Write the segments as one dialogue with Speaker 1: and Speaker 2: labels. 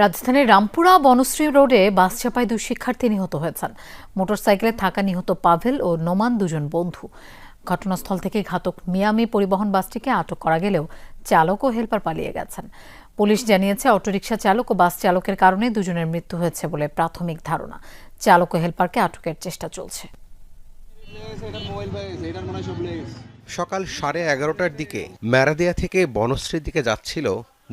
Speaker 1: রাজধানীর রামপুরা বনশ্রী রোডে বাস চাপায় দুই শিক্ষার্থী নিহত হয়েছেন। মোটরসাইকেলে থাকা নিহত পাভেল ও নোমান দুজন বন্ধু। ঘটনাস্থল থেকে ঘাতক মিয়ামি পরিবহন বাসটিকে আটক করা গেলেও চালক ও হেলপার পালিয়ে গেছেন। পুলিশ জানিয়েছে, অটোরিকশা চালক ও বাস চালকের কারণে দুজনের মৃত্যু হয়েছে বলে প্রাথমিক ধারণা। চালক ও হেলপারকে আটকের চেষ্টা চলছে।
Speaker 2: সকাল 11:30টার দিকে ম্যারাদিয়া থেকে বনশ্রীর দিকে যাচ্ছিল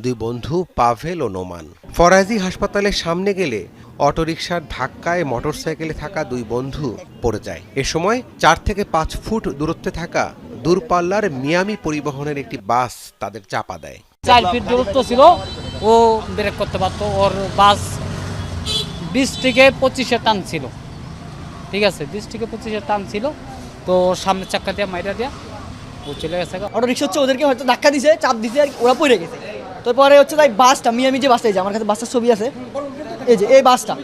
Speaker 2: দুই বন্ধু পাভেল ও নোমান। ফরাজি হাসপাতালের সামনে গেলে অটোরিকশার ধাক্কায় মোটরসাইকেলে থাকা দুই বন্ধু পড়ে যায়। এ সময় 4 থেকে 5 ফুট দূরত্বে থাকা দূরপাল্লার মিয়ামি পরিবহনের একটি বাস তাদের চাপা দেয়।
Speaker 3: 4 ফিট দূরত্ব ছিল, ও ব্রেক করতে পারতো। ওর বাস 20 থেকে 25-এর টান ছিল, ঠিক আছে, 20 থেকে 25-এর টান ছিল। তো সামনের চাক্কা দিয়ে মাইরা দিয়া ও চলে গেছে।
Speaker 4: অটো রিক্সা হচ্ছে ওদেরকে হয়তো ধাক্কা দিছে, চাপ দিছে, আর ওরা পড়ে গেছে। তারপরে হচ্ছে তাই বাসটা মিয়ামি যে বাসটা, এই যে আমার কাছে বাসটার ছবি আছে, এই যে এই বাসটা,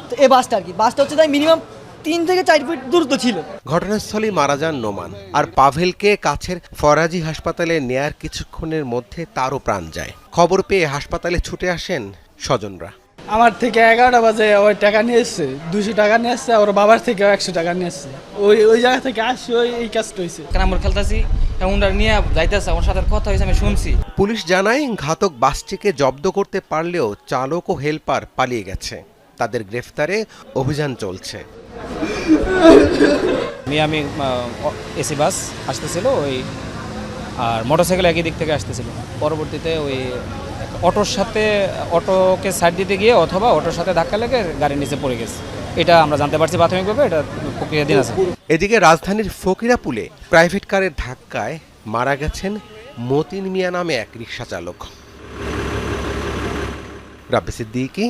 Speaker 4: তো এই বাসটা আর কি, বাসটা হচ্ছে তাই মিনিমাম 3 থেকে 4 ফিট দূরত্ব ছিল।
Speaker 2: ঘটনাস্থলেই মারা যান নোমান, আর পাভেলকে কাছের ফরাজি হাসপাতালে নেয়ার কিছুক্ষণের মধ্যে তারও প্রাণ যায়। খবর পেয়ে হাসপাতালে ছুটে আসেন স্বজনরা।
Speaker 5: আমার থেকে 11টা বাজে ওই টাকা নিয়ে এসছে, 200 টাকা নিয়ে এসছে, ওর বাবার থেকে 100 টাকা নিয়ে এসছে। ওই জায়গা থেকে আসছে, এই কাজটা হয়েছে।
Speaker 3: আমরা খেলতেছি, উনারা নিয়ে যাইতেছে, আমার সাথে কথা হয়েছে, আমি শুনছি।
Speaker 2: পুলিশ জানায়, ঘাতক বাসটিকে জব্দ করতে পারলেও চালক ও হেলপার পালিয়ে গেছে। তাদের গ্রেফতারে অভিযান চলছে।
Speaker 6: মিয়ামি এসি বাস আসতেছিল ওই, আর মোটরসাইকেল একই দিক থেকে আসতেছিল। পরবর্তীতে ওই অটোকে সাইড দিতে গিয়ে অথবা অটোর সাথে ধাক্কা লেগে গাড়ির নিচে পড়ে গেছে, এটা আমরা জানতে পারছি প্রাথমিকভাবে। এটা প্রক্রিয়াধীন আছে।
Speaker 2: এদিকে রাজধানীর ফকিরাপুলে প্রাইভেট কারের ধাক্কায় মারা গেছেন মতিন মিয়া নামে এক রিকশা চালক। রাব্বি সিদ্দিকী,